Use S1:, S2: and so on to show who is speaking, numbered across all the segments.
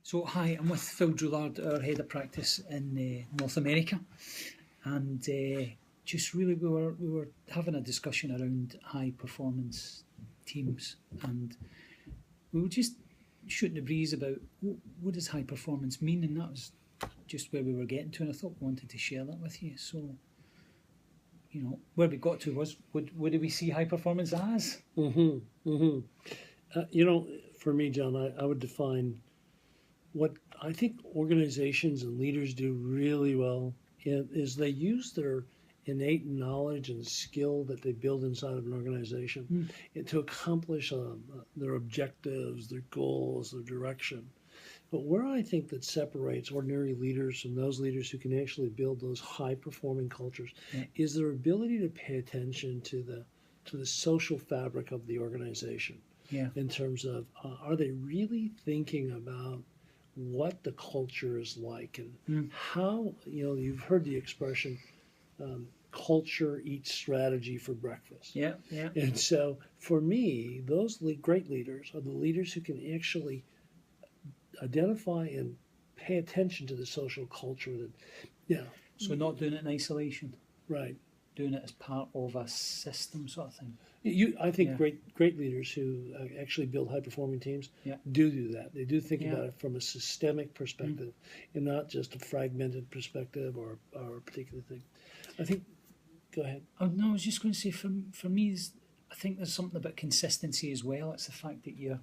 S1: So, hi, I'm with Phil Drouillard, our head of practice in North America, and just really we were having a discussion around high performance teams, and we were just shooting the breeze about what does high performance mean, and that was just where we were getting to, and I thought we wanted to share that with you. So, where we got to was what do we see high performance as?
S2: For me, John, I would define what I think organizations and leaders do really well is they use their innate knowledge and skill that they build inside of an organization to accomplish their objectives, their goals, their direction. But where I think that separates ordinary leaders from those leaders who can actually build those high-performing cultures is their ability to pay attention to the social fabric of the organization. In terms of are they really thinking about what the culture is like and how, you've heard the expression, culture eats strategy for breakfast. And so for me, those great leaders are the leaders who can actually identify and pay attention to the social culture that,
S1: So not doing it in isolation.
S2: Right.
S1: Doing it as part of a system sort of thing.
S2: I think great leaders who actually build high-performing teams do that. They do think about it from a systemic perspective and not just a fragmented perspective or a particular thing. I think, go ahead.
S1: Oh, no, I was just going to say, for me, I think there's something about consistency as well. It's the fact that you're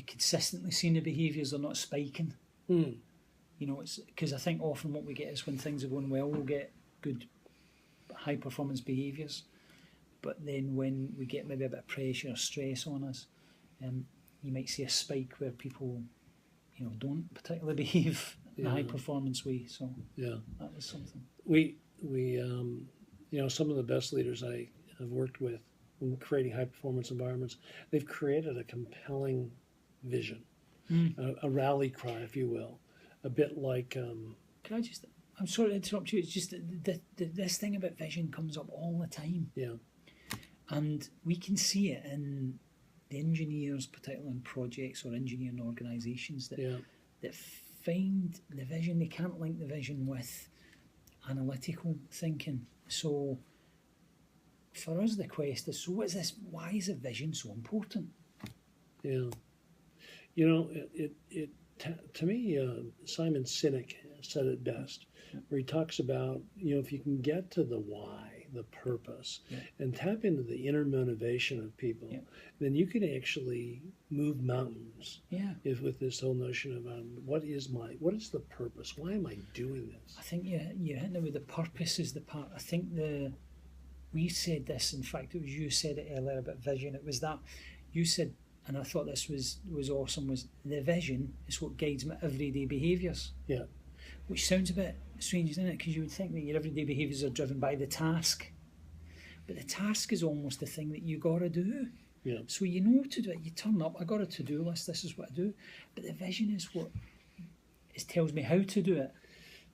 S1: consistently seeing the behaviours are not spiking. It's because I think often what we get is when things are going well, we'll get good high performance behaviours, but then when we get maybe a bit of pressure or stress on us, you might see a spike where people don't particularly behave in a high performance way. So that was something
S2: we some of the best leaders I have worked with in creating high performance environments, they've created a compelling vision, a rally cry, if you will, a bit like I'm sorry to interrupt you. It's just this thing about vision comes up all the time. And we can see it in the engineers, particularly in projects or engineering organisations that find the vision. They can't link the vision with analytical thinking. So for us, the quest is, so what is this? Why is a vision so important? To me, Simon Sinek said it best, where he talks about, if you can get to the why, the purpose, and tap into the inner motivation of people, then you can actually move mountains. With this whole notion of what is the purpose? Why am I doing this?
S1: I think you're hitting it with the purpose is the part. I think we said this. In fact, it was you said it earlier about vision. It was that you said. And I thought this was awesome, was the vision is what guides my everyday behaviours. Which sounds a bit strange, doesn't it? Because you would think that your everyday behaviours are driven by the task. But the task is almost the thing that you got to do. So you know to do it. You turn up, I got a to-do list, this is what I do. But the vision is what tells me how to do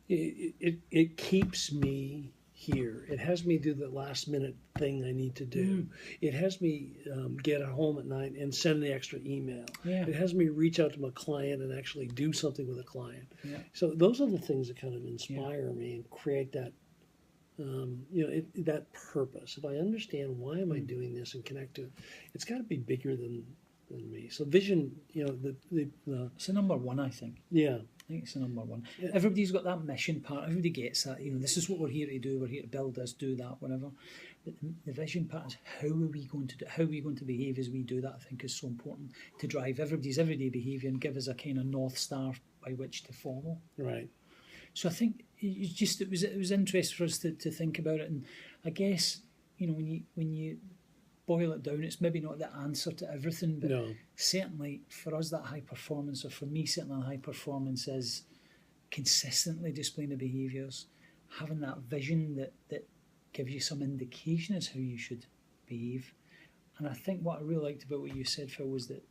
S1: it.
S2: It keeps me here. It has me do the last minute thing I need to do. It has me get home at night and send the extra email. It has me reach out to my client and actually do something with a client. So those are the things that kind of inspire me and create that that purpose. If I understand why am I doing this and connect to it, it's got to be bigger than me. So vision,
S1: it's the number one, I think. I think it's the number one. Everybody's got that mission part. Everybody gets that. This is what we're here to do. We're here to build this, do that, whatever. But the vision part is how are we going to do? How are we going to behave as we do that? I think is so important to drive everybody's everyday behaviour and give us a kind of north star by which to follow.
S2: Right.
S1: So I think it was interesting for us to think about it, and I guess when you boil it down, it's maybe not the answer to everything, but certainly for us that high performance, or for me certainly high performance is consistently displaying the behaviours, having that vision that gives you some indication as how you should behave. And I think what I really liked about what you said, Phil, was that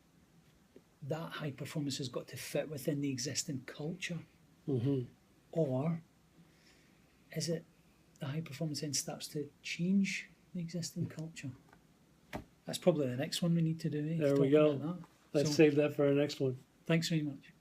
S1: high performance has got to fit within the existing culture. Or is it the high performance then starts to change the existing culture? That's probably the next one we need to do.
S2: There we go. Let's save that for our next one.
S1: Thanks very much.